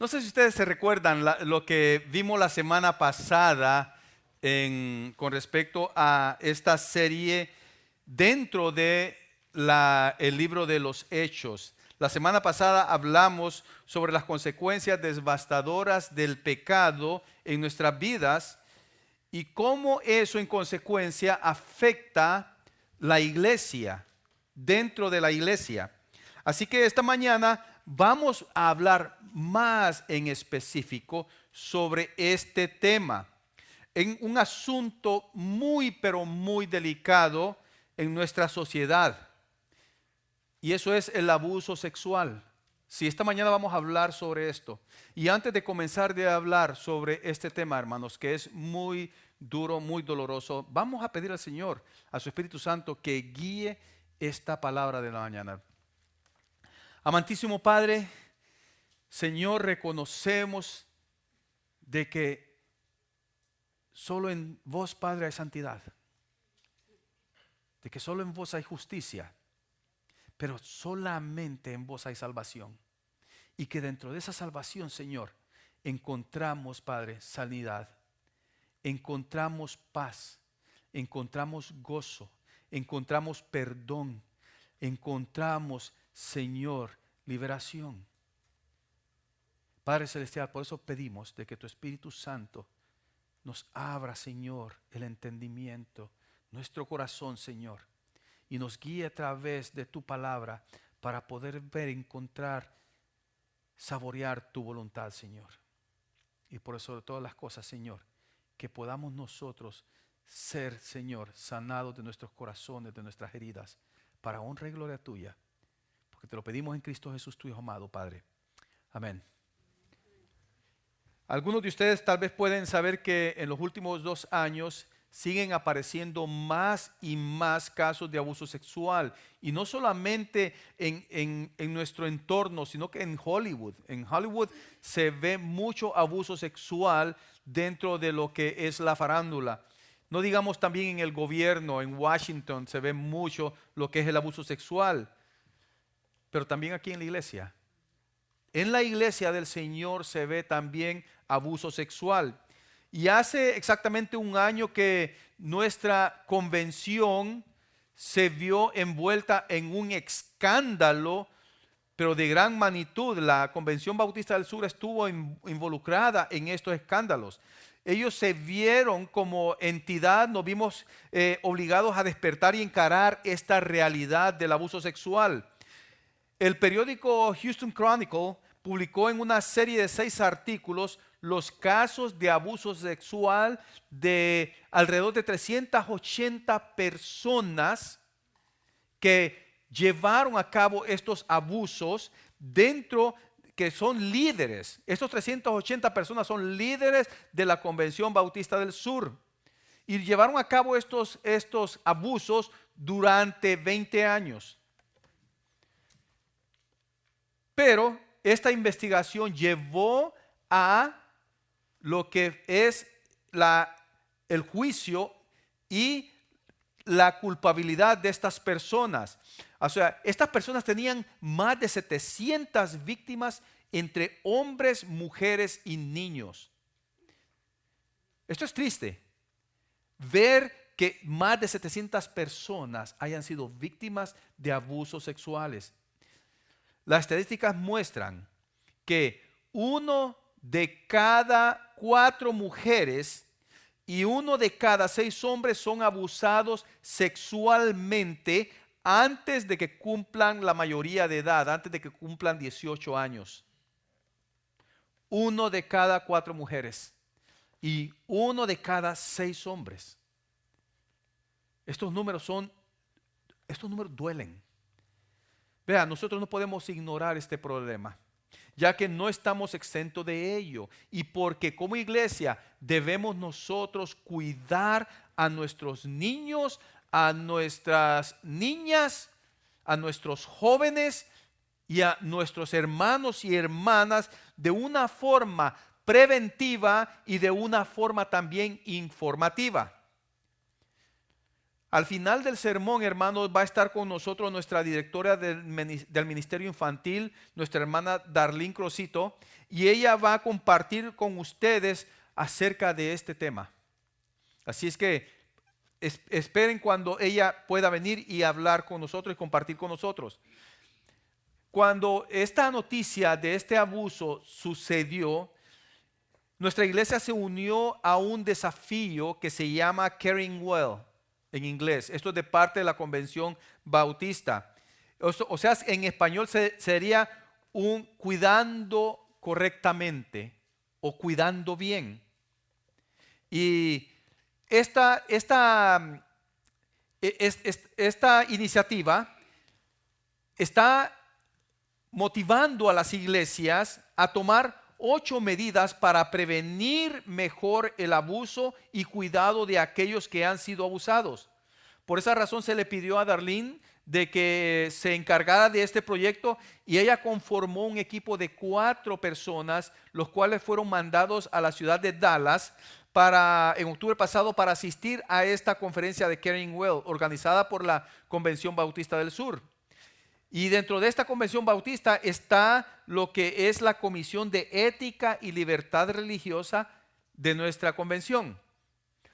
No sé si ustedes se recuerdan lo que vimos la semana pasada con respecto a esta serie dentro de el libro de los Hechos. La semana pasada hablamos sobre las consecuencias devastadoras del pecado en nuestras vidas y cómo eso en consecuencia afecta la iglesia, dentro de la iglesia. Así que esta mañana vamos a hablar más en específico sobre este tema, en un asunto muy, pero muy delicado en nuestra sociedad. Y eso es el abuso sexual. Sí, esta mañana vamos a hablar sobre esto. Y antes de comenzar de hablar sobre este tema, hermanos, que es muy duro, muy doloroso, vamos a pedir al Señor, a su Espíritu Santo, que guíe esta palabra de la mañana. Amantísimo Padre, Señor, reconocemos de que solo en vos, Padre, hay santidad. De que solo en vos hay justicia. Pero solamente en vos hay salvación. Y que dentro de esa salvación, Señor, encontramos, Padre, sanidad. Encontramos paz. Encontramos gozo. Encontramos perdón. Encontramos, Señor, liberación. Padre Celestial, por eso pedimos de que tu Espíritu Santo nos abra, Señor, el entendimiento, nuestro corazón, Señor, y nos guíe a través de tu palabra para poder ver, encontrar, saborear tu voluntad, Señor. Y por eso de todas las cosas, Señor, que podamos nosotros ser, Señor, sanados de nuestros corazones, de nuestras heridas, para honra y gloria tuya, porque te lo pedimos en Cristo Jesús, tu Hijo amado, Padre. Amén. Algunos de ustedes tal vez pueden saber que en los últimos 2 años siguen apareciendo más y más casos de abuso sexual. Y no solamente en nuestro entorno, sino que en Hollywood. En Hollywood se ve mucho abuso sexual dentro de lo que es la farándula. No digamos también en el gobierno, en Washington se ve mucho lo que es el abuso sexual. Pero también aquí en la iglesia. En la iglesia del Señor se ve también abuso sexual. Y hace exactamente 1 año que nuestra convención se vio envuelta en un escándalo, pero de gran magnitud. La Convención Bautista del Sur estuvo involucrada en estos escándalos. Ellos se vieron como entidad, nos vimos obligados a despertar y encarar esta realidad del abuso sexual. El periódico Houston Chronicle publicó en una serie de 6 artículos los casos de abuso sexual de alrededor de 380 personas que llevaron a cabo estos abusos dentro, que son líderes. Estos 380 personas son líderes de la Convención Bautista del Sur y llevaron a cabo estos abusos durante 20 años. Pero esta investigación llevó a lo que es el juicio y la culpabilidad de estas personas. O sea, estas personas tenían más de 700 víctimas entre hombres, mujeres y niños. Esto es triste. Ver que más de 700 personas hayan sido víctimas de abusos sexuales. Las estadísticas muestran que 1 de cada 4 mujeres y 1 de cada 6 hombres son abusados sexualmente antes de que cumplan la mayoría de edad, antes de que cumplan 18 años. 1 de cada 4 mujeres y 1 de cada 6 hombres. Estos números duelen. Vean, nosotros no podemos ignorar este problema, ya que no estamos exentos de ello. Y porque como iglesia debemos nosotros cuidar a nuestros niños, a nuestras niñas, a nuestros jóvenes y a nuestros hermanos y hermanas de una forma preventiva y de una forma también informativa. Al final del sermón, hermanos, va a estar con nosotros nuestra directora del Ministerio Infantil, nuestra hermana Darlene Crosito, y ella va a compartir con ustedes acerca de este tema. Así es que esperen cuando ella pueda venir y hablar con nosotros y compartir con nosotros. Cuando esta noticia de este abuso sucedió, nuestra iglesia se unió a un desafío que se llama Caring Well en inglés. Esto es de parte de la Convención Bautista. O sea, en español sería un cuidando correctamente o cuidando bien. Y esta iniciativa está motivando a las iglesias a tomar 8 medidas para prevenir mejor el abuso y cuidado de aquellos que han sido abusados. Por esa razón se le pidió a Darlene de que se encargara de este proyecto y ella conformó un equipo de 4 personas, los cuales fueron mandados a la ciudad de Dallas en octubre pasado para asistir a esta conferencia de Caring Well organizada por la Convención Bautista del Sur. Y dentro de esta Convención Bautista está lo que es la Comisión de Ética y Libertad Religiosa de nuestra convención.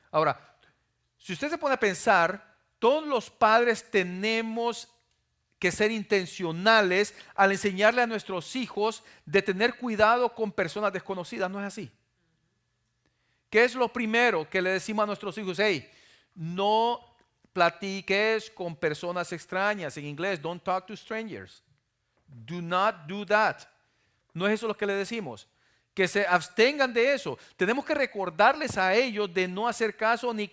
Ahora, si usted se pone a pensar, todos los padres tenemos que ser intencionales al enseñarle a nuestros hijos de tener cuidado con personas desconocidas, ¿no es así? ¿Qué es lo primero que le decimos a nuestros hijos? Hey, no platiques con personas extrañas. En inglés, don't talk to strangers. Do not do that. No es eso lo que le decimos. Que se abstengan de eso. Tenemos que recordarles a ellos de no hacer caso ni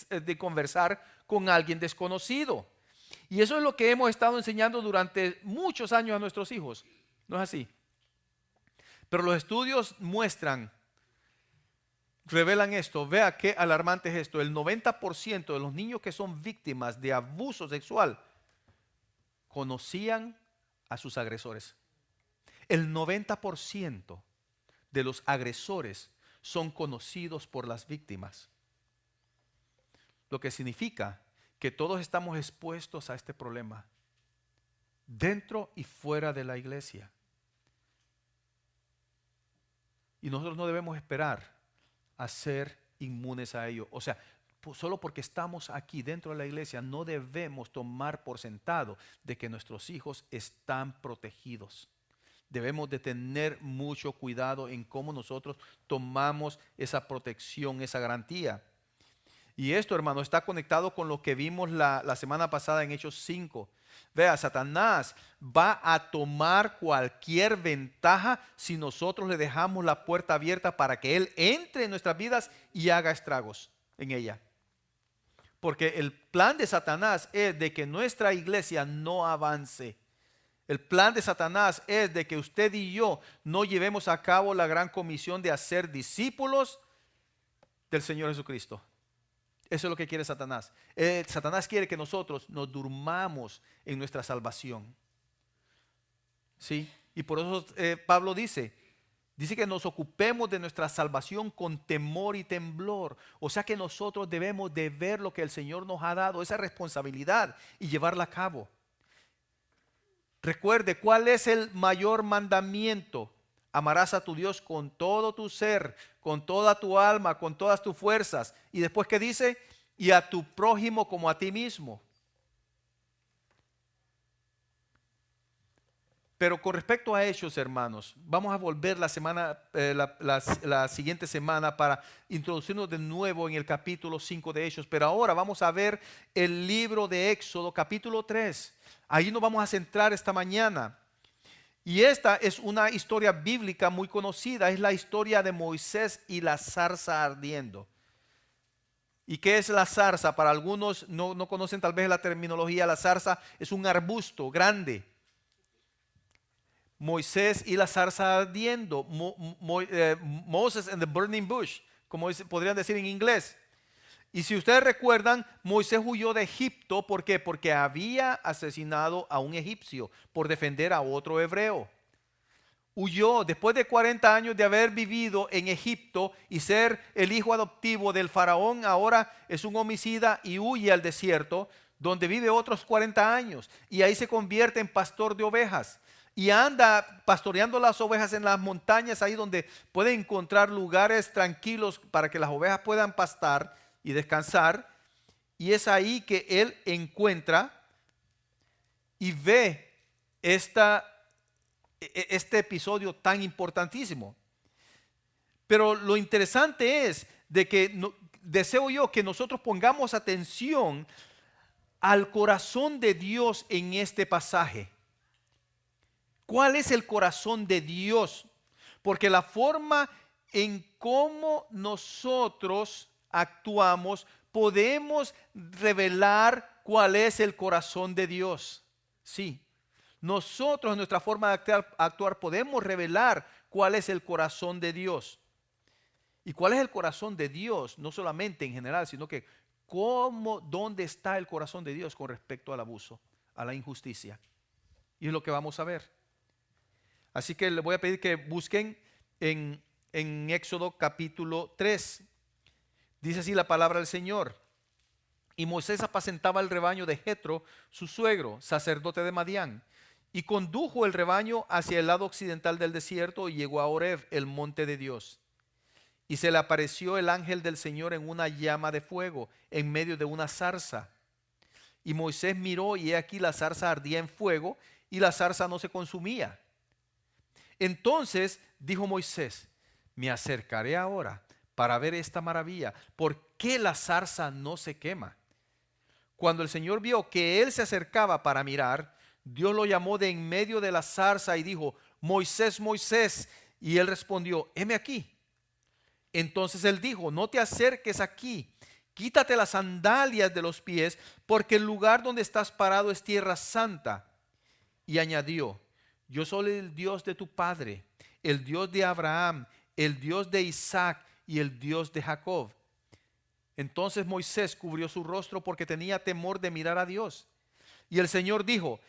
de conversar con alguien desconocido. Y eso es lo que hemos estado enseñando durante muchos años a nuestros hijos. ¿No es así? Pero los estudios revelan esto. Vea qué alarmante es esto. El 90% de los niños que son víctimas de abuso sexual conocían a sus agresores. El 90% de los agresores son conocidos por las víctimas. Lo que significa que todos estamos expuestos a este problema, dentro y fuera de la iglesia. Y nosotros no debemos esperar a ser inmunes a ello. O sea, solo porque estamos aquí dentro de la iglesia no debemos tomar por sentado de que nuestros hijos están protegidos. Debemos de tener mucho cuidado en cómo nosotros tomamos esa protección, esa garantía. Y esto, hermano, está conectado con lo que vimos la semana pasada en Hechos 5. Vea, Satanás va a tomar cualquier ventaja si nosotros le dejamos la puerta abierta para que él entre en nuestras vidas y haga estragos en ella. Porque el plan de Satanás es de que nuestra iglesia no avance. El plan de Satanás es de que usted y yo no llevemos a cabo la gran comisión de hacer discípulos del Señor Jesucristo. Eso es lo que quiere Satanás. Satanás quiere que nosotros nos durmamos en nuestra salvación. ¿Sí? Y por eso Pablo dice que nos ocupemos de nuestra salvación con temor y temblor. O sea que nosotros debemos de ver lo que el Señor nos ha dado, esa responsabilidad, y llevarla a cabo. Recuerde, ¿cuál es el mayor mandamiento? Amarás a tu Dios con todo tu ser, con toda tu alma, con todas tus fuerzas. Y después, ¿qué dice? Y a tu prójimo como a ti mismo. Pero con respecto a Hechos, hermanos, vamos a volver la siguiente semana para introducirnos de nuevo en el capítulo 5 de Hechos. Pero ahora vamos a ver el libro de Éxodo, capítulo 3. Ahí nos vamos a centrar esta mañana. Y esta es una historia bíblica muy conocida. Es la historia de Moisés y la zarza ardiendo. ¿Y qué es la zarza? Para algunos no conocen tal vez la terminología. La zarza es un arbusto grande. Moisés y la zarza ardiendo. Moses and the burning bush, como podrían decir en inglés. Y si ustedes recuerdan, Moisés huyó de Egipto. ¿Por qué? Porque había asesinado a un egipcio por defender a otro hebreo. huyó después de 40 años de haber vivido en Egipto y ser el hijo adoptivo del faraón. Ahora es un homicida y huye al desierto, donde vive otros 40 años, y ahí se convierte en pastor de ovejas y anda pastoreando las ovejas en las montañas, ahí donde puede encontrar lugares tranquilos para que las ovejas puedan pastar y descansar. Y es ahí que él encuentra y ve este episodio tan importantísimo. Pero lo interesante es de que deseo yo que nosotros pongamos atención al corazón de Dios en este pasaje. ¿Cuál es el corazón de Dios? Porque la forma en cómo nosotros actuamos podemos revelar cuál es el corazón de Dios. Sí, nosotros en nuestra forma de actuar podemos revelar cuál es el corazón de Dios. ¿Y cuál es el corazón de Dios? No solamente en general, sino que dónde está el corazón de Dios con respecto al abuso, a la injusticia. Y es lo que vamos a ver. Así que les voy a pedir que busquen en Éxodo capítulo 3. Dice así la palabra del Señor. Y Moisés apacentaba el rebaño de Jetro, su suegro, sacerdote de Madián, y condujo el rebaño hacia el lado occidental del desierto y llegó a Horeb, el monte de Dios. Y se le apareció el ángel del Señor en una llama de fuego, en medio de una zarza. Y Moisés miró, y he aquí la zarza ardía en fuego, y la zarza no se consumía. Entonces dijo Moisés: me acercaré ahora para ver esta maravilla, ¿por qué la zarza no se quema? Cuando el Señor vio que él se acercaba para mirar, Dios lo llamó de en medio de la zarza y dijo: Moisés, Moisés. Y él respondió: heme aquí. Entonces él dijo: no te acerques aquí, quítate las sandalias de los pies, porque el lugar donde estás parado es tierra santa. Y añadió: yo soy el Dios de tu padre, el Dios de Abraham, el Dios de Isaac y el Dios de Jacob. Entonces Moisés cubrió su rostro porque tenía temor de mirar a Dios. Y el Señor dijo: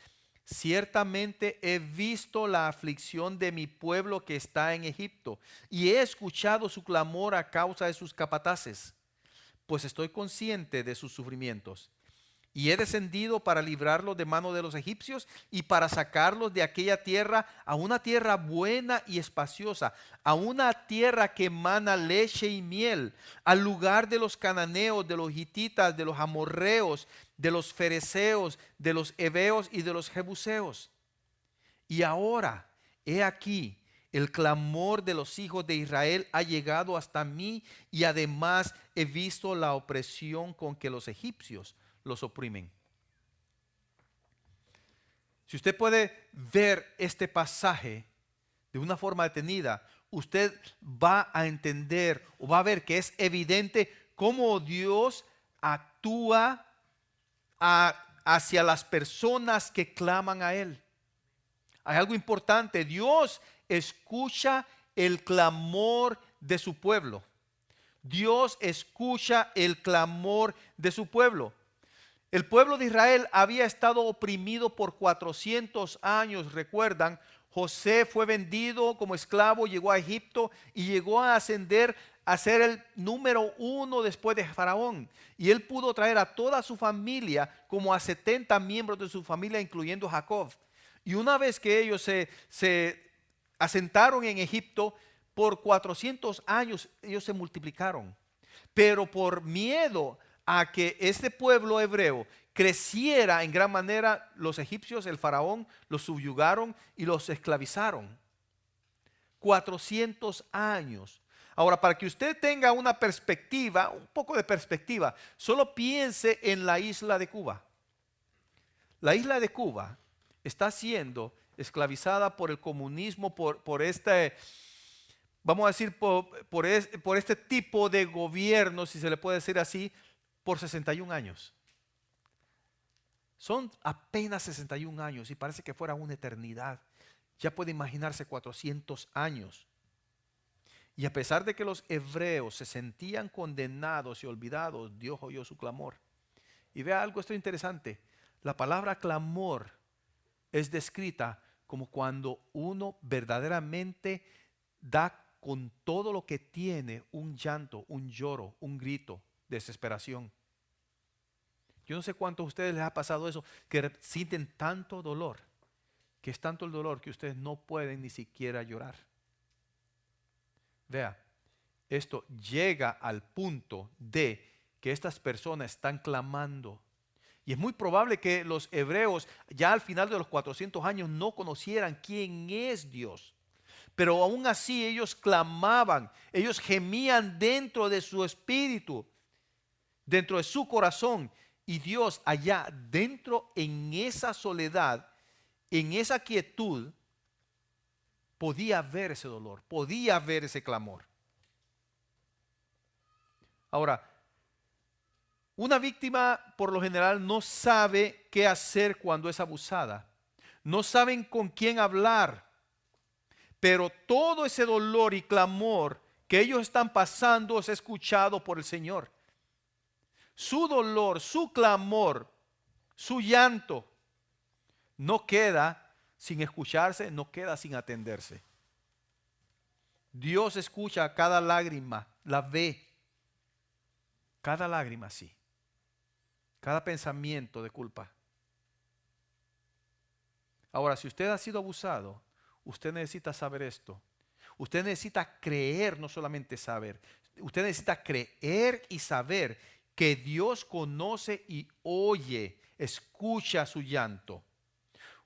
ciertamente he visto la aflicción de mi pueblo que está en Egipto, y he escuchado su clamor a causa de sus capataces, pues estoy consciente de sus sufrimientos. Y he descendido para librarlos de mano de los egipcios y para sacarlos de aquella tierra a una tierra buena y espaciosa, a una tierra que emana leche y miel, al lugar de los cananeos, de los hititas, de los amorreos, de los fereceos, de los heveos y de los jebuseos. Y ahora, he aquí, el clamor de los hijos de Israel ha llegado hasta mí, y además he visto la opresión con que los egipcios los oprimen. Si usted puede ver este pasaje de una forma detenida, usted va a entender o va a ver que es evidente cómo Dios actúa hacia las personas que claman a Él. Hay algo importante: Dios escucha el clamor de su pueblo. Dios escucha el clamor de su pueblo. El pueblo de Israel había estado oprimido por 400 años. Recuerdan, José fue vendido como esclavo, llegó a Egipto y llegó a ascender a ser el número 1 después de Faraón. Y él pudo traer a toda su familia, como a 70 miembros de su familia, incluyendo Jacob. Y una vez que ellos se asentaron en Egipto, por 400 años ellos se multiplicaron. Pero por miedo a que este pueblo hebreo creciera en gran manera, los egipcios, el faraón, los subyugaron y los esclavizaron. 400 años. Ahora, para que usted tenga una perspectiva, un poco de perspectiva, solo piense en la isla de Cuba. La isla de Cuba está siendo esclavizada por el comunismo, por este, vamos a decir, por este tipo de gobierno, si se le puede decir así, por 61 años. Son apenas 61 años y parece que fuera una eternidad. Ya puede imaginarse 400 años. Y a pesar de que los hebreos se sentían condenados y olvidados, Dios oyó su clamor. Y vea algo, esto es interesante. La palabra clamor es descrita como cuando uno verdaderamente da con todo lo que tiene un llanto, un lloro, un grito, desesperación. Yo no sé cuántos de ustedes les ha pasado eso, que sienten tanto dolor, que es tanto el dolor que ustedes no pueden ni siquiera llorar. Vea, esto llega al punto de que estas personas están clamando. Y es muy probable que los hebreos ya al final de los 400 años no conocieran quién es Dios. Pero aún así ellos clamaban, ellos gemían dentro de su espíritu, dentro de su corazón. Y Dios allá dentro en esa soledad, en esa quietud, podía ver ese dolor, podía ver ese clamor. Ahora, una víctima por lo general no sabe qué hacer cuando es abusada. No saben con quién hablar. Pero todo ese dolor y clamor que ellos están pasando es escuchado por el Señor. Su dolor, su clamor, su llanto no queda sin escucharse, no queda sin atenderse. Dios escucha cada lágrima, la ve. Cada lágrima, sí. Cada pensamiento de culpa. Ahora, si usted ha sido abusado, usted necesita saber esto. Usted necesita creer, no solamente saber. Usted necesita creer y saber que Dios conoce y oye, escucha su llanto.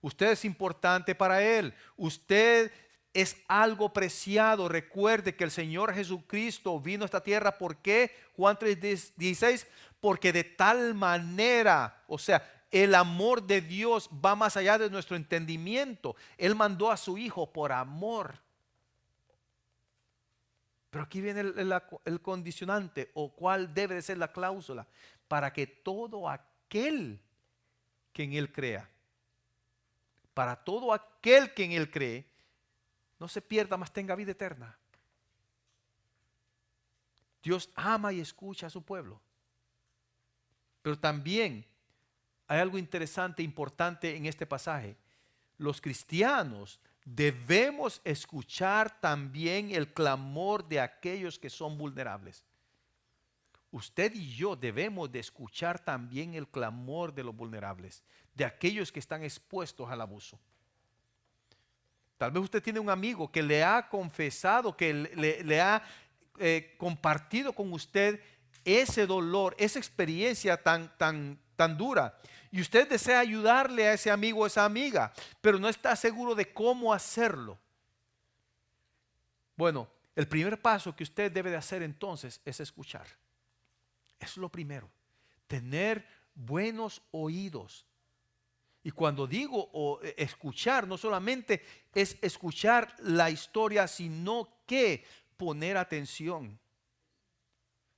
Usted es importante para Él. Usted es algo preciado. Recuerde que el Señor Jesucristo vino a esta tierra. ¿Por qué? Juan 3:16. Porque de tal manera, o sea, el amor de Dios va más allá de nuestro entendimiento. Él mandó a su Hijo por amor. Pero aquí viene el condicionante, o cuál debe de ser la cláusula, para que todo aquel que en Él crea, para todo aquel que en Él cree, no se pierda, mas tenga vida eterna. Dios ama y escucha a su pueblo. Pero también hay algo interesante, importante en este pasaje. Los cristianos debemos escuchar también el clamor de aquellos que son vulnerables. Usted y yo debemos de escuchar también el clamor de los vulnerables, de aquellos que están expuestos al abuso. Tal vez usted tiene un amigo que le ha confesado, que le ha compartido con usted ese dolor, esa experiencia tan dura. Y usted desea ayudarle a ese amigo o esa amiga, pero no está seguro de cómo hacerlo. Bueno, el primer paso que usted debe de hacer entonces es escuchar. Eso es lo primero. Tener buenos oídos. Y cuando digo escuchar, no solamente es escuchar la historia, sino que poner atención.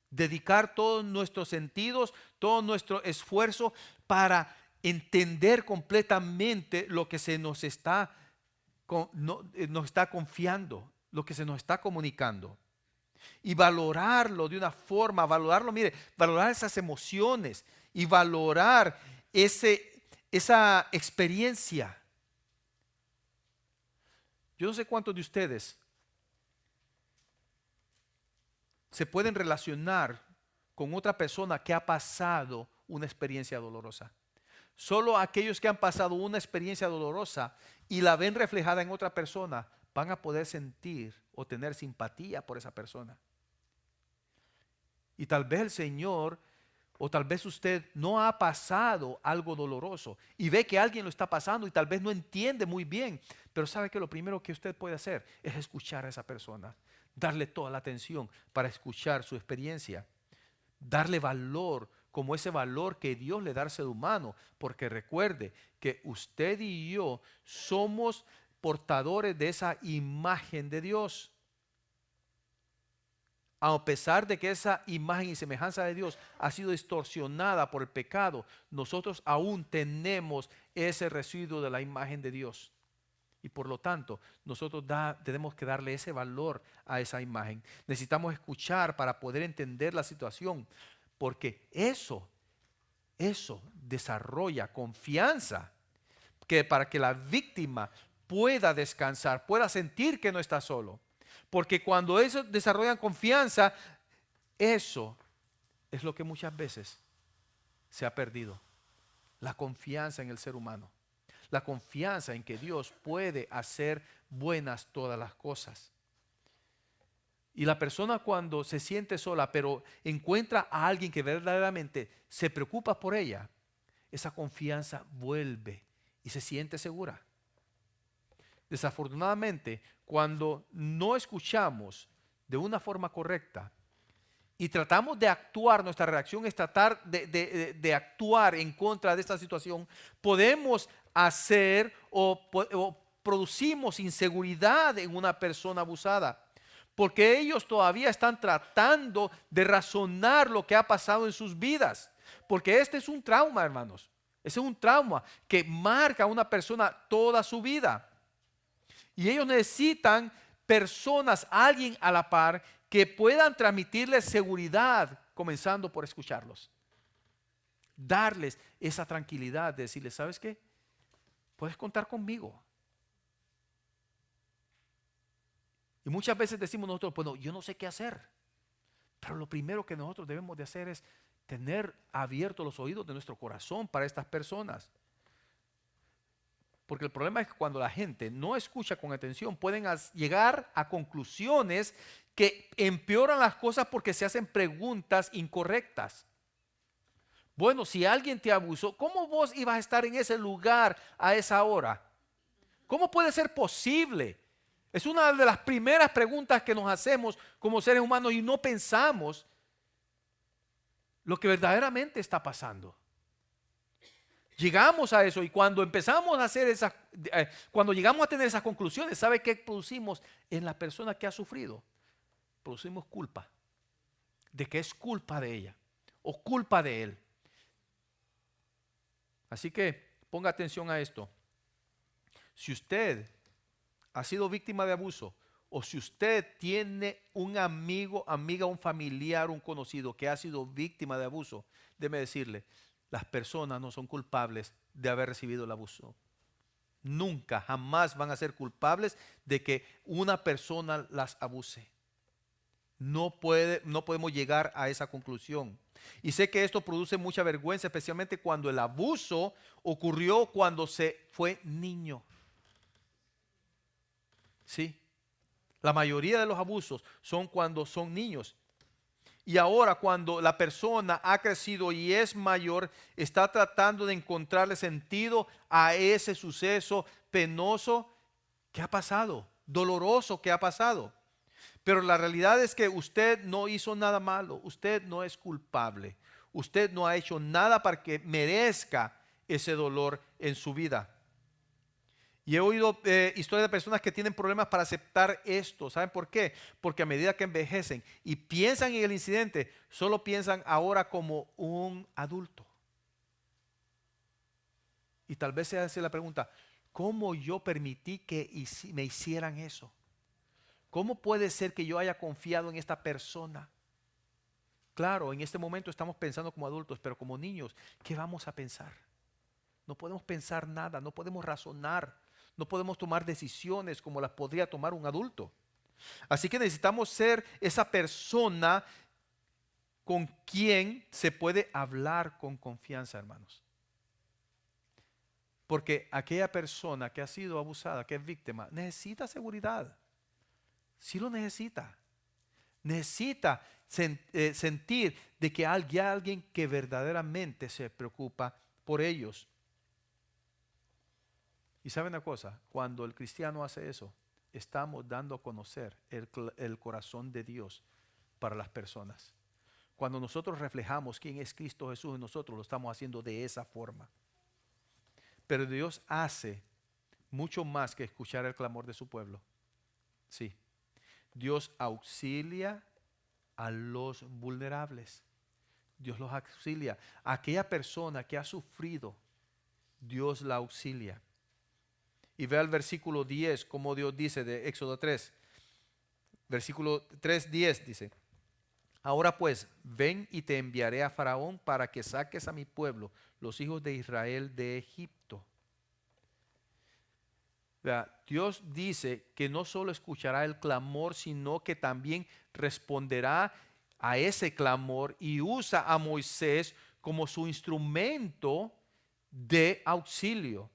Dedicar todos nuestros sentidos, todo nuestro esfuerzo para entender completamente lo que se nos está confiando, lo que se nos está comunicando. Y valorarlo de una forma, mire, valorar esas emociones y valorar esa experiencia. Yo no sé cuántos de ustedes se pueden relacionar con otra persona que ha pasado una experiencia dolorosa. Solo aquellos que han pasado una experiencia dolorosa y la ven reflejada en otra persona van a poder sentir o tener simpatía por esa persona. Y tal vez el Señor, o tal vez usted no ha pasado algo doloroso y ve que alguien lo está pasando y tal vez no entiende muy bien, pero sabe que lo primero que usted puede hacer es escuchar a esa persona, darle toda la atención para escuchar su experiencia, darle valor como ese valor que Dios le da al ser humano, porque recuerde que usted y yo somos portadores de esa imagen de Dios. A pesar de que esa imagen y semejanza de Dios ha sido distorsionada por el pecado, nosotros aún tenemos ese residuo de la imagen de Dios. Y por lo tanto, nosotros tenemos que darle ese valor a esa imagen. Necesitamos escuchar para poder entender la situación, porque eso desarrolla confianza, que para que la víctima pueda descansar, pueda sentir que no está solo. Porque cuando ellos desarrollan confianza, eso es lo que muchas veces se ha perdido. La confianza en el ser humano. La confianza en que Dios puede hacer buenas todas las cosas. Y la persona cuando se siente sola, pero encuentra a alguien que verdaderamente se preocupa por ella, esa confianza vuelve y se siente segura. Desafortunadamente, cuando no escuchamos de una forma correcta y tratamos de actuar, nuestra reacción es tratar de actuar en contra de esta situación, podemos hacer o producimos inseguridad en una persona abusada. Porque ellos todavía están tratando de razonar lo que ha pasado en sus vidas. Porque este es un trauma, hermanos. Ese es un trauma que marca a una persona toda su vida. Y ellos necesitan personas, alguien a la par, que puedan transmitirles seguridad, comenzando por escucharlos. Darles esa tranquilidad de decirles, ¿sabes qué? Puedes contar conmigo. Y muchas veces decimos nosotros, bueno, yo no sé qué hacer. Pero lo primero que nosotros debemos de hacer es tener abiertos los oídos de nuestro corazón para estas personas. Porque el problema es que cuando la gente no escucha con atención, pueden llegar a conclusiones que empeoran las cosas porque se hacen preguntas incorrectas. Bueno, si alguien te abusó, ¿cómo vos ibas a estar en ese lugar a esa hora? ¿Cómo puede ser posible? Es una de las primeras preguntas que nos hacemos como seres humanos y no pensamos lo que verdaderamente está pasando. Llegamos a eso y cuando empezamos a hacer cuando llegamos a tener esas conclusiones, ¿sabe qué producimos en la persona que ha sufrido? Producimos culpa, de que es culpa de ella o culpa de él. Así que ponga atención a esto. Si usted ha sido víctima de abuso, o si usted tiene un amigo, amiga, un familiar, un conocido que ha sido víctima de abuso, déjeme decirle, las personas no son culpables de haber recibido el abuso. Nunca, jamás van a ser culpables de que una persona las abuse. No podemos llegar a esa conclusión. Y sé que esto produce mucha vergüenza, especialmente cuando el abuso ocurrió cuando se fue niño. Sí, la mayoría de los abusos son cuando son niños. Y ahora cuando la persona ha crecido y es mayor, está tratando de encontrarle sentido a ese suceso penoso que ha pasado, doloroso que ha pasado. Pero la realidad es que usted no hizo nada malo, usted no es culpable, usted no ha hecho nada para que merezca ese dolor en su vida. Y he oído historias de personas que tienen problemas para aceptar esto. ¿Saben por qué? Porque a medida que envejecen y piensan en el incidente, solo piensan ahora como un adulto. Y tal vez se hace la pregunta, ¿cómo yo permití que me hicieran eso? ¿Cómo puede ser que yo haya confiado en esta persona? Claro, en este momento estamos pensando como adultos, pero como niños, ¿qué vamos a pensar? No podemos pensar nada, no podemos razonar. No podemos tomar decisiones como las podría tomar un adulto. Así que necesitamos ser esa persona con quien se puede hablar con confianza, hermanos. Porque aquella persona que ha sido abusada, que es víctima, necesita seguridad. Sí lo necesita. Necesita sentir de que hay alguien que verdaderamente se preocupa por ellos. Y sabe una cosa, cuando el cristiano hace eso, estamos dando a conocer el corazón de Dios para las personas. Cuando nosotros reflejamos quién es Cristo Jesús en nosotros, lo estamos haciendo de esa forma. Pero Dios hace mucho más que escuchar el clamor de su pueblo. Sí, Dios auxilia a los vulnerables. Dios los auxilia. A aquella persona que ha sufrido, Dios la auxilia. Y vea el versículo 10, como Dios dice de Éxodo 3. Versículo 3:10 dice, ahora pues, ven y te enviaré a Faraón para que saques a mi pueblo, los hijos de Israel, de Egipto. Vea, Dios dice que no solo escuchará el clamor, sino que también responderá a ese clamor y usa a Moisés como su instrumento de auxilio.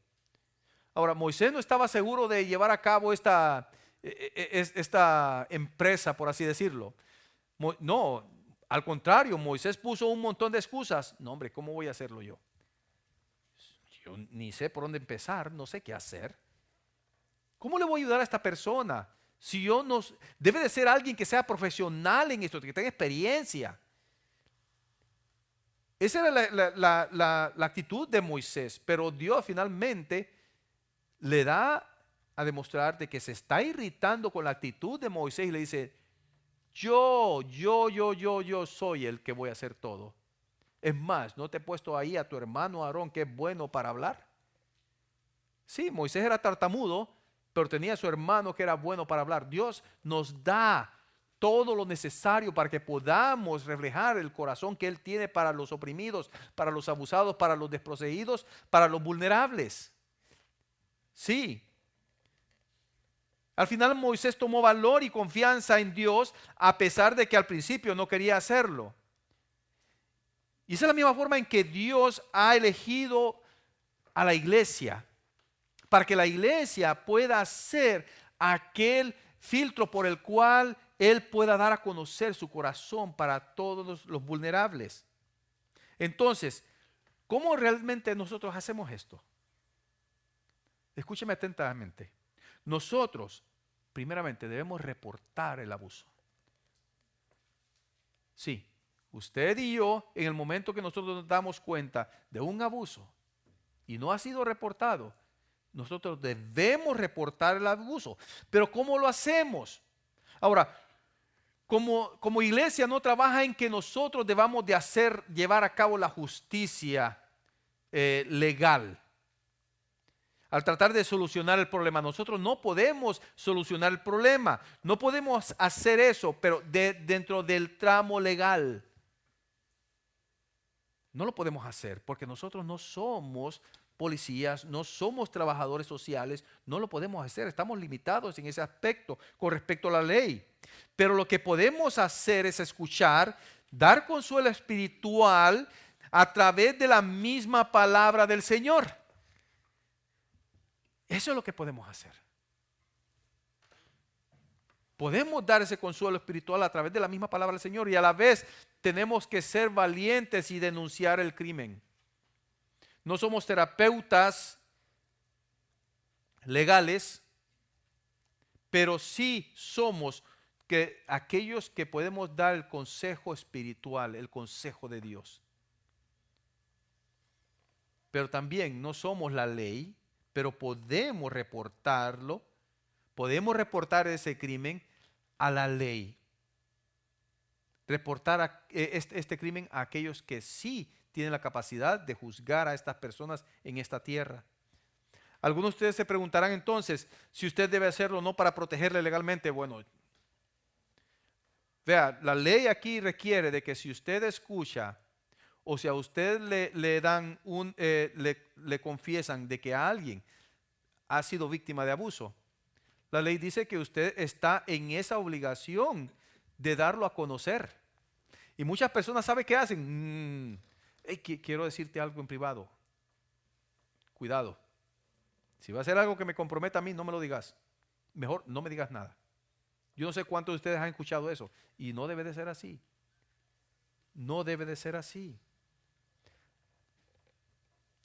Ahora, Moisés no estaba seguro de llevar a cabo esta empresa, por así decirlo. No, al contrario, Moisés puso un montón de excusas. No, hombre, ¿cómo voy a hacerlo yo? Yo ni sé por dónde empezar, no sé qué hacer. ¿Cómo le voy a ayudar a esta persona? Si yo no, debe de ser alguien que sea profesional en esto, que tenga experiencia. Esa era la actitud de Moisés, pero Dios finalmente le da a demostrar de que se está irritando con la actitud de Moisés y le dice, yo soy el que voy a hacer todo. Es más, ¿no te he puesto ahí a tu hermano Aarón que es bueno para hablar? Sí, Moisés era tartamudo, pero tenía a su hermano que era bueno para hablar. Dios nos da todo lo necesario para que podamos reflejar el corazón que Él tiene para los oprimidos, para los abusados, para los desprotegidos, para los vulnerables. Sí. Al final Moisés tomó valor y confianza en Dios a pesar de que al principio no quería hacerlo. Y esa es la misma forma en que Dios ha elegido a la iglesia, para que la iglesia pueda ser aquel filtro por el cual Él pueda dar a conocer su corazón para todos los vulnerables. Entonces, ¿cómo realmente nosotros hacemos esto? Escúcheme atentamente. Nosotros, primeramente, debemos reportar el abuso. Sí, usted y yo, en el momento que nosotros nos damos cuenta de un abuso y no ha sido reportado, nosotros debemos reportar el abuso. Pero ¿cómo lo hacemos? Ahora, como iglesia no trabaja en que nosotros debamos de llevar a cabo la justicia legal. Al tratar de solucionar el problema, nosotros no podemos solucionar el problema. No podemos hacer eso, pero dentro del tramo legal. No lo podemos hacer porque nosotros no somos policías, no somos trabajadores sociales, no lo podemos hacer, estamos limitados en ese aspecto con respecto a la ley. Pero lo que podemos hacer es escuchar, dar consuelo espiritual a través de la misma palabra del Señor. Eso es lo que podemos hacer. Podemos dar ese consuelo espiritual a través de la misma palabra del Señor y a la vez tenemos que ser valientes y denunciar el crimen. No somos terapeutas legales, pero sí somos aquellos que podemos dar el consejo espiritual, el consejo de Dios. Pero también no somos la ley, pero podemos reportarlo, podemos reportar ese crimen a la ley. Reportar este crimen a aquellos que sí tienen la capacidad de juzgar a estas personas en esta tierra. Algunos de ustedes se preguntarán entonces si usted debe hacerlo no para protegerle legalmente. Bueno, vea, la ley aquí requiere de que si usted escucha o si a usted le confiesan de que alguien ha sido víctima de abuso, la ley dice que usted está en esa obligación de darlo a conocer. Y muchas personas, ¿sabe qué hacen? Quiero decirte algo en privado. Cuidado. Si va a hacer algo que me comprometa a mí, no me lo digas. Mejor no me digas nada. Yo no sé cuántos de ustedes han escuchado eso. Y no debe de ser así. No debe de ser así.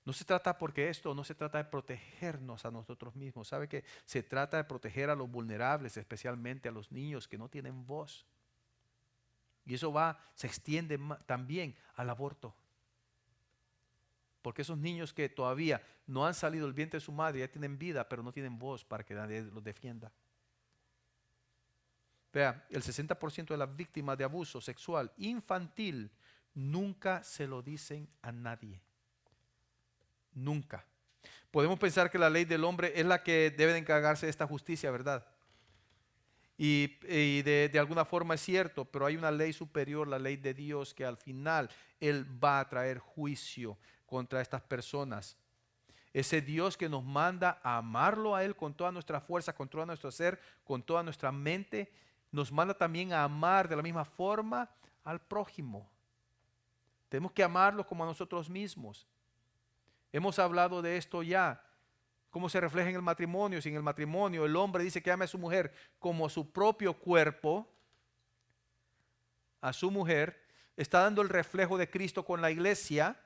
No se trata porque esto no se trata de protegernos a nosotros mismos. ¿Sabe qué? Se trata de proteger a los vulnerables, especialmente a los niños que no tienen voz. Y eso se extiende también al aborto. Porque esos niños que todavía no han salido del vientre de su madre, ya tienen vida, pero no tienen voz para que nadie los defienda. Vea, el 60% de las víctimas de abuso sexual infantil nunca se lo dicen a nadie. Nunca. Podemos pensar que la ley del hombre es la que debe de encargarse de esta justicia, ¿verdad? Y de alguna forma es cierto, pero hay una ley superior, la ley de Dios, que al final Él va a traer juicio contra estas personas. Ese Dios que nos manda a amarlo a Él con toda nuestra fuerza, con todo nuestro ser, con toda nuestra mente, nos manda también a amar de la misma forma al prójimo. Tenemos que amarlo como a nosotros mismos. Hemos hablado de esto ya. Cómo se refleja en el matrimonio. Si en el matrimonio el hombre dice que ame a su mujer como a su propio cuerpo, a su mujer, está dando el reflejo de Cristo con la iglesia,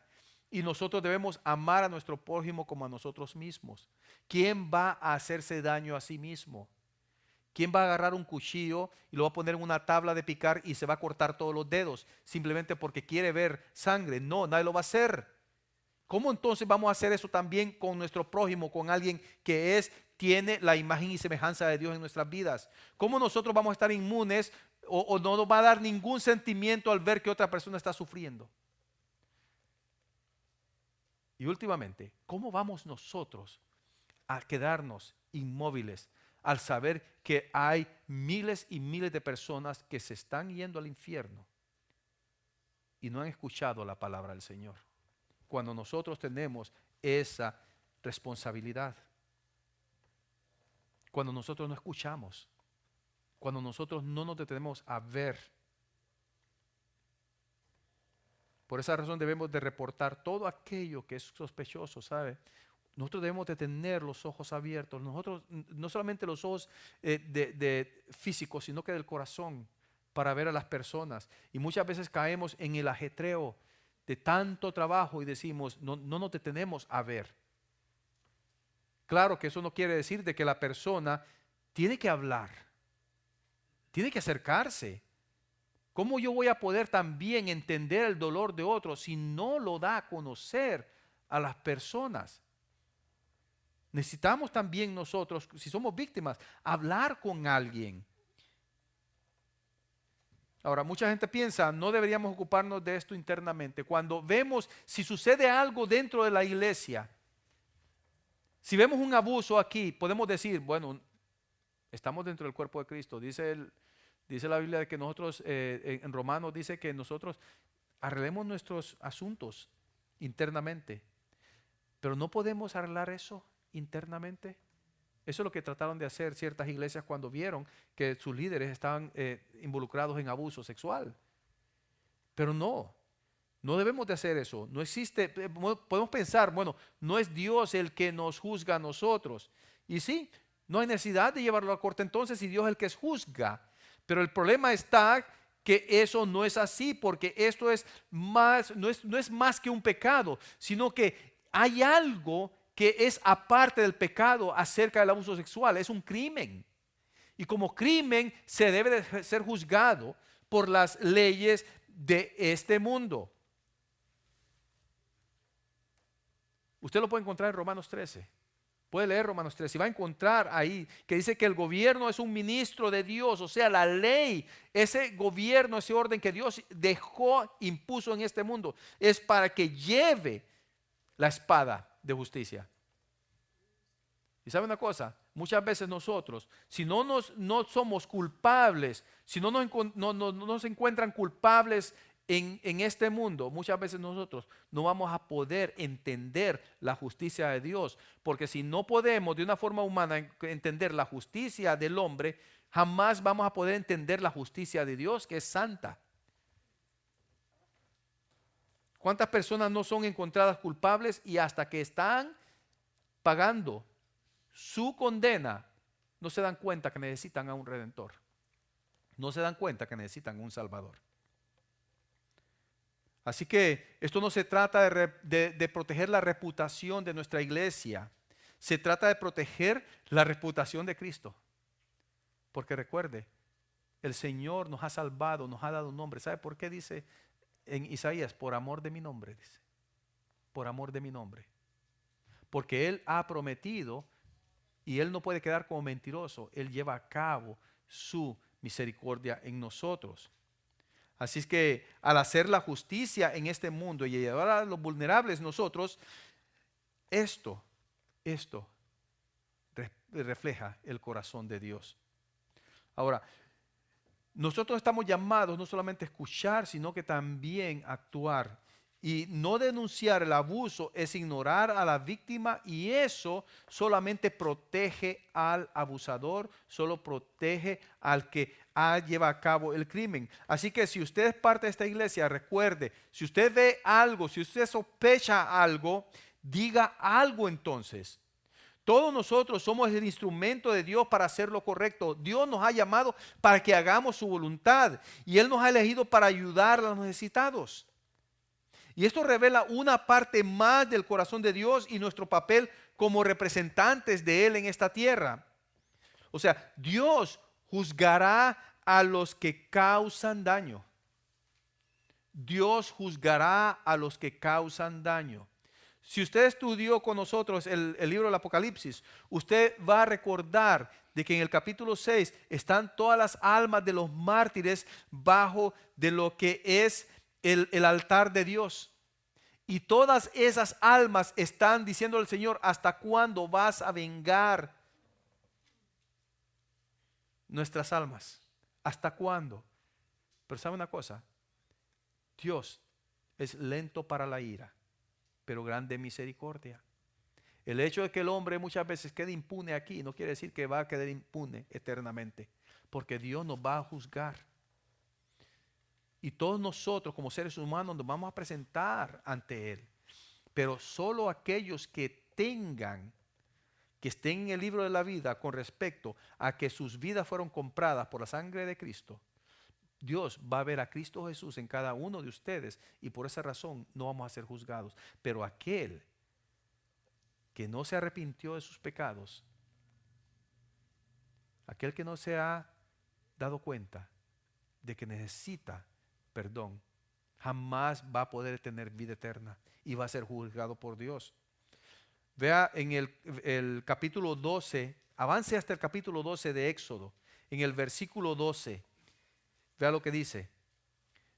y nosotros debemos amar a nuestro prójimo como a nosotros mismos. ¿Quién va a hacerse daño a sí mismo? ¿Quién va a agarrar un cuchillo y lo va a poner en una tabla de picar y se va a cortar todos los dedos simplemente porque quiere ver sangre? No, nadie lo va a hacer. ¿Cómo entonces vamos a hacer eso también con nuestro prójimo, con alguien que tiene la imagen y semejanza de Dios en nuestras vidas? ¿Cómo nosotros vamos a estar inmunes o no nos va a dar ningún sentimiento al ver que otra persona está sufriendo? Y últimamente, ¿cómo vamos nosotros a quedarnos inmóviles al saber que hay miles y miles de personas que se están yendo al infierno y no han escuchado la palabra del Señor? Cuando nosotros tenemos esa responsabilidad, cuando nosotros no escuchamos, cuando nosotros no nos detenemos a ver. Por esa razón debemos de reportar todo aquello que es sospechoso, ¿sabe? Nosotros debemos de tener los ojos abiertos, nosotros no solamente los ojos de físicos, sino que del corazón, para ver a las personas. Y muchas veces caemos en el ajetreo de tanto trabajo y decimos, no nos detenemos a ver. Claro que eso no quiere decir de que la persona tiene que hablar, tiene que acercarse. ¿Cómo yo voy a poder también entender el dolor de otros si no lo da a conocer a las personas? Necesitamos también nosotros, si somos víctimas, hablar con alguien. Ahora, mucha gente piensa, no deberíamos ocuparnos de esto internamente. Cuando vemos, si sucede algo dentro de la iglesia, si vemos un abuso aquí, podemos decir, bueno, estamos dentro del cuerpo de Cristo. Dice la Biblia que nosotros, en Romanos dice que nosotros arreglemos nuestros asuntos internamente. Pero no podemos arreglar eso internamente. Eso es lo que trataron de hacer ciertas iglesias cuando vieron que sus líderes estaban involucrados en abuso sexual. Pero no debemos de hacer eso. No existe, podemos pensar, bueno, no es Dios el que nos juzga a nosotros. Y sí, no hay necesidad de llevarlo a corte entonces si Dios es el que juzga. Pero el problema está que eso no es así, porque esto es más, no es más que un pecado, sino que hay algo que es aparte del pecado acerca del abuso sexual. Es un crimen. Y como crimen se debe de ser juzgado por las leyes de este mundo. Usted lo puede encontrar en Romanos 13. Puede leer Romanos 13 y va a encontrar ahí que dice que el gobierno es un ministro de Dios, o sea, la ley, ese gobierno, ese orden que Dios dejó, impuso en este mundo, es para que lleve la espada de justicia. Y sabe una cosa, muchas veces nosotros, si no somos culpables, si no nos encuentran culpables en este mundo, muchas veces nosotros no vamos a poder entender la justicia de Dios, porque si no podemos de una forma humana entender la justicia del hombre, jamás vamos a poder entender la justicia de Dios, que es santa. ¿Cuántas personas no son encontradas culpables y hasta que están pagando su condena, no se dan cuenta que necesitan a un redentor? No se dan cuenta que necesitan un salvador. Así que esto no se trata de proteger la reputación de nuestra iglesia. Se trata de proteger la reputación de Cristo. Porque recuerde, el Señor nos ha salvado, nos ha dado un nombre. ¿Sabe por qué dice en Isaías? Por amor de mi nombre, dice. Por amor de mi nombre. Porque Él ha prometido y Él no puede quedar como mentiroso. Él lleva a cabo su misericordia en nosotros. Así es que al hacer la justicia en este mundo y ayudar a los vulnerables nosotros, esto refleja el corazón de Dios. Ahora, nosotros estamos llamados no solamente a escuchar, sino que también a actuar. Y no denunciar el abuso es ignorar a la víctima, y eso solamente protege al abusador, solo protege al que lleva a cabo el crimen. Así que si usted es parte de esta iglesia, recuerde, si usted ve algo, si usted sospecha algo, diga algo entonces. Todos nosotros somos el instrumento de Dios para hacer lo correcto. Dios nos ha llamado para que hagamos su voluntad, y Él nos ha elegido para ayudar a los necesitados. Y esto revela una parte más del corazón de Dios y nuestro papel como representantes de Él en esta tierra. O sea, Dios juzgará a los que causan daño. Dios juzgará a los que causan daño. Si usted estudió con nosotros el libro del Apocalipsis, usted va a recordar de que en el capítulo 6 están todas las almas de los mártires bajo de lo que es el altar de Dios. Y todas esas almas están diciendo al Señor: ¿hasta cuándo vas a vengar nuestras almas? ¿Hasta cuándo? Pero ¿sabe una cosa? Dios es lento para la ira, pero grande en misericordia. El hecho de que el hombre muchas veces quede impune aquí no quiere decir que va a quedar impune eternamente, porque Dios nos va a juzgar. Y todos nosotros como seres humanos nos vamos a presentar ante Él. Pero solo aquellos que estén en el libro de la vida con respecto a que sus vidas fueron compradas por la sangre de Cristo, Dios va a ver a Cristo Jesús en cada uno de ustedes, y por esa razón no vamos a ser juzgados. Pero aquel que no se arrepintió de sus pecados, aquel que no se ha dado cuenta de que necesita perdón, jamás va a poder tener vida eterna y va a ser juzgado por Dios. Vea en el capítulo 12, avance hasta el capítulo 12 de Éxodo, en el versículo 12, vea lo que dice.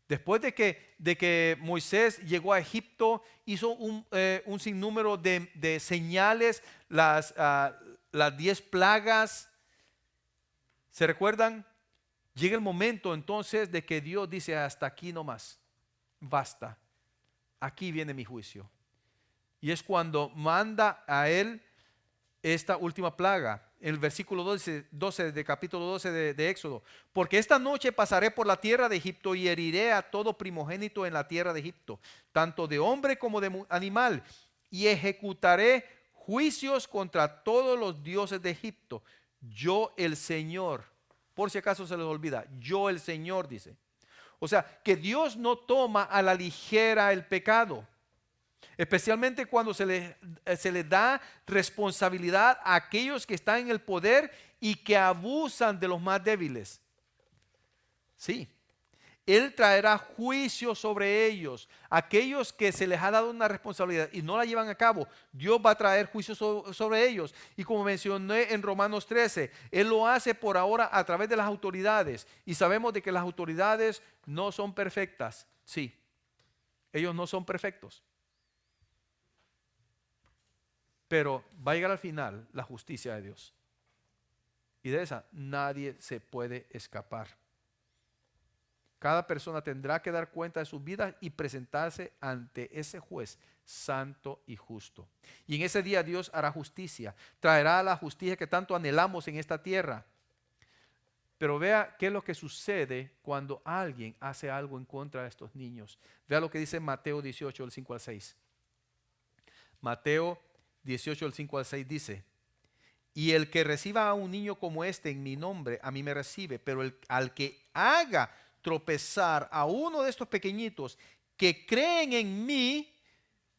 Después de que Moisés llegó a Egipto, hizo un sinnúmero de señales, las 10 plagas. ¿Se recuerdan? Llega el momento entonces de que Dios dice: hasta aquí no más, basta, aquí viene mi juicio. Y es cuando manda a él esta última plaga, en el versículo 12 de capítulo 12 de Éxodo: porque esta noche pasaré por la tierra de Egipto y heriré a todo primogénito en la tierra de Egipto, tanto de hombre como de animal, y ejecutaré juicios contra todos los dioses de Egipto. Yo el Señor. Por si acaso se les olvida, yo el Señor, dice. O sea, que Dios no toma a la ligera el pecado, especialmente cuando se le da responsabilidad a aquellos que están en el poder y que abusan de los más débiles. Sí, Él traerá juicio sobre ellos. Aquellos que se les ha dado una responsabilidad y no la llevan a cabo, Dios va a traer juicio sobre ellos. Y como mencioné en Romanos 13, Él lo hace por ahora a través de las autoridades. Y sabemos de que las autoridades no son perfectas. Sí, ellos no son perfectos. Pero va a llegar al final la justicia de Dios. Y de esa nadie se puede escapar. Cada persona tendrá que dar cuenta de sus vidas y presentarse ante ese juez santo y justo. Y en ese día Dios hará justicia, traerá la justicia que tanto anhelamos en esta tierra. Pero vea qué es lo que sucede cuando alguien hace algo en contra de estos niños. Vea lo que dice Mateo 18, del 5 al 6. Mateo 18, del 5 al 6 dice: y el que reciba a un niño como este en mi nombre, a mí me recibe, pero al que haga tropezar a uno de estos pequeñitos que creen en mí,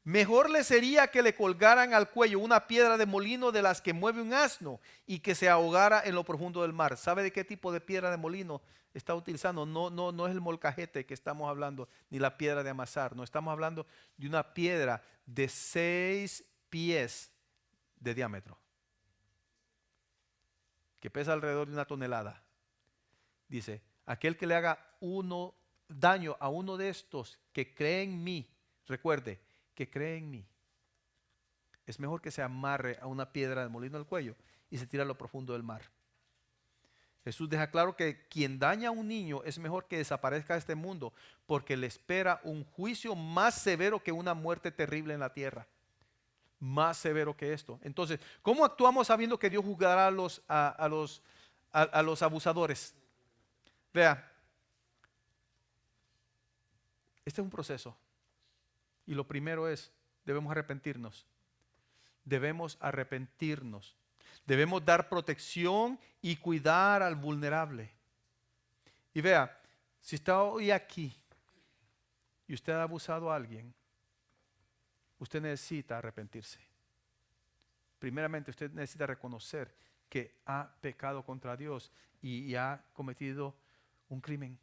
mejor le sería que le colgaran al cuello una piedra de molino de las que mueve un asno y que se ahogara en lo profundo del mar. ¿Sabe de qué tipo de piedra de molino está utilizando? No es el molcajete que estamos hablando, ni la piedra de amasar. No, estamos hablando de una piedra de 6 pies de diámetro, que pesa alrededor de 1 tonelada. Dice: aquel que le haga daño a uno de estos que cree en mí, recuerde, que cree en mí, es mejor que se amarre a una piedra de molino al cuello y se tire a lo profundo del mar. Jesús deja claro que quien daña a un niño es mejor que desaparezca de este mundo, porque le espera un juicio más severo que una muerte terrible en la tierra. Más severo que esto. Entonces, ¿cómo actuamos sabiendo que Dios juzgará a los abusadores? Vea, este es un proceso. Y lo primero es, debemos arrepentirnos. Debemos arrepentirnos. Debemos dar protección y cuidar al vulnerable. Y vea, si está hoy aquí y usted ha abusado a alguien, usted necesita arrepentirse. Primeramente, usted necesita reconocer que ha pecado contra Dios y ha cometido un crimen.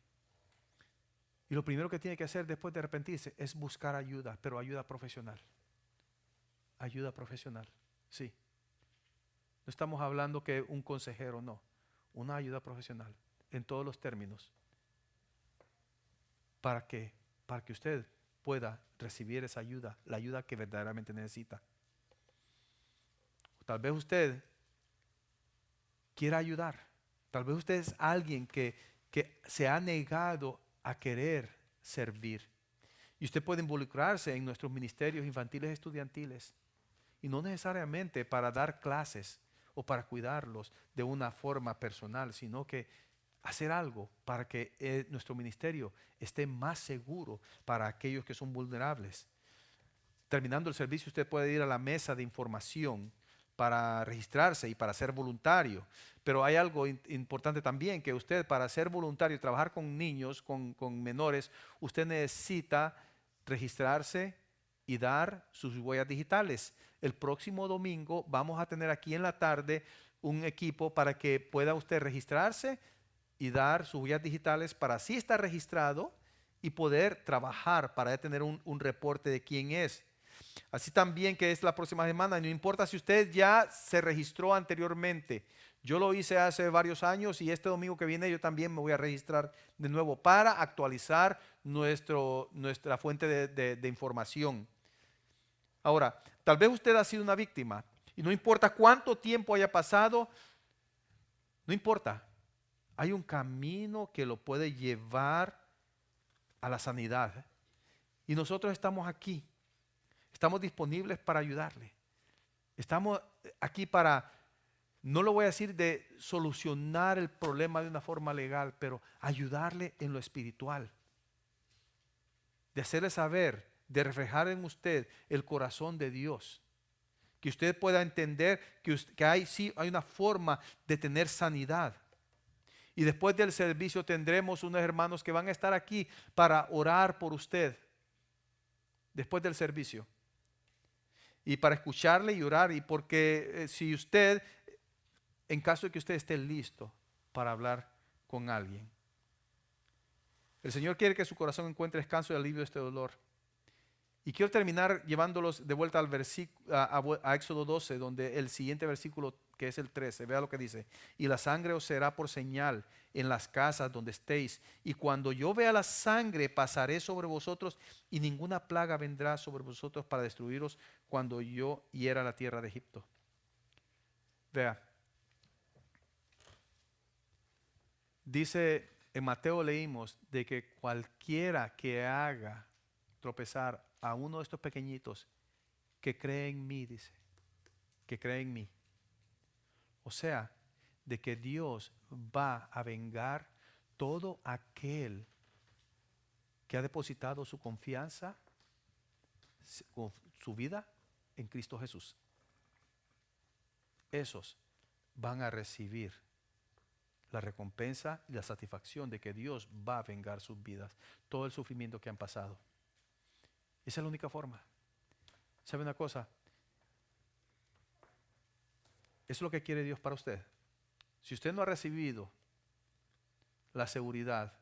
Y lo primero que tiene que hacer después de arrepentirse es buscar ayuda, pero ayuda profesional. Ayuda profesional, sí. No estamos hablando que un consejero, no. Una ayuda profesional, en todos los términos. ¿Para qué? Para que usted pueda recibir esa ayuda, la ayuda que verdaderamente necesita. Tal vez usted quiera ayudar. Tal vez usted es alguien que se ha negado a querer servir. Y usted puede involucrarse en nuestros ministerios infantiles y estudiantiles. Y no necesariamente para dar clases o para cuidarlos de una forma personal, sino que hacer algo para que nuestro ministerio esté más seguro para aquellos que son vulnerables. Terminando el servicio, usted puede ir a la mesa de información para registrarse y para ser voluntario. Pero hay algo importante también, que usted para ser voluntario y trabajar con niños, con menores, usted necesita registrarse y dar sus huellas digitales. El próximo domingo vamos a tener aquí en la tarde un equipo para que pueda usted registrarse y dar sus huellas digitales para así estar registrado y poder trabajar para tener un reporte de quién es. Así también que es la próxima semana, no importa si usted ya se registró anteriormente. Yo lo hice hace varios años y este domingo que viene yo también me voy a registrar de nuevo para actualizar nuestra fuente de información. Ahora, tal vez usted ha sido una víctima y no importa cuánto tiempo haya pasado, no importa. Hay un camino que lo puede llevar a la sanidad. Y nosotros estamos aquí. Estamos disponibles para ayudarle. Estamos aquí para, no lo voy a decir de solucionar el problema de una forma legal, pero ayudarle en lo espiritual. De hacerle saber, de reflejar en usted el corazón de Dios. Que usted pueda entender que hay una forma de tener sanidad. Y después del servicio tendremos unos hermanos que van a estar aquí para orar por usted. Después del servicio. Y para escucharle y orar. Y porque si usted, en caso de que usted esté listo para hablar con alguien. El Señor quiere que su corazón encuentre descanso y alivio de este dolor. Y quiero terminar llevándolos de vuelta al a Éxodo 12, donde el siguiente versículo, que es el 13, vea lo que dice. Y la sangre os será por señal en las casas donde estéis. Y cuando yo vea la sangre, pasaré sobre vosotros y ninguna plaga vendrá sobre vosotros para destruiros cuando yo hiera la tierra de Egipto. Vea. Dice, en Mateo leímos de que cualquiera que haga tropezar a uno de estos pequeñitos que cree en mí, dice, que cree en mí. O sea, de que Dios va a vengar todo aquel que ha depositado su confianza, su vida en Cristo Jesús. Esos van a recibir la recompensa y la satisfacción de que Dios va a vengar sus vidas, todo el sufrimiento que han pasado. Esa es la única forma. ¿Sabe una cosa? Eso es lo que quiere Dios para usted. Si usted no ha recibido la seguridad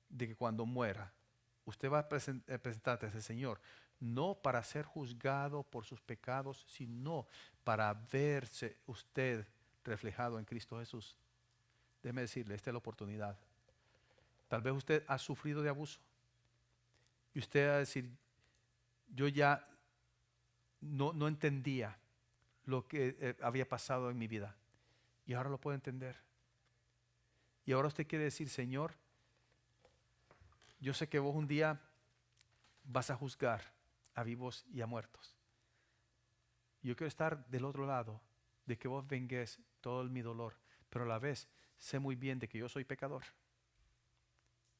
de que cuando muera, usted va a presentarse ante el Señor, no para ser juzgado por sus pecados, sino para verse usted reflejado en Cristo Jesús. Déjeme decirle, esta es la oportunidad. Tal vez usted ha sufrido de abuso. Y usted va a decir, yo ya no entendía lo que había pasado en mi vida. Y ahora lo puedo entender. Y ahora usted quiere decir, Señor, yo sé que vos un día vas a juzgar a vivos y a muertos. Yo quiero estar del otro lado, de que vos vengues todo mi dolor, pero a la vez sé muy bien de que yo soy pecador.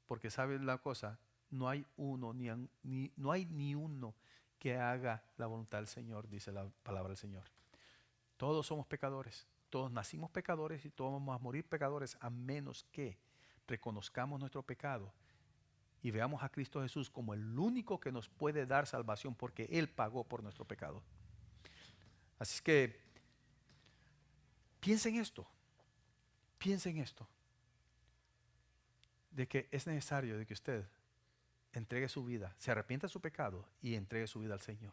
Porque sabes la cosa, no hay uno, no hay ni uno que haga la voluntad del Señor, dice la palabra del Señor. Todos somos pecadores, todos nacimos pecadores y todos vamos a morir pecadores a menos que reconozcamos nuestro pecado y veamos a Cristo Jesús como el único que nos puede dar salvación porque Él pagó por nuestro pecado. Así es que piensa en esto, de que es necesario de que usted entregue su vida, se arrepienta de su pecado y entregue su vida al Señor.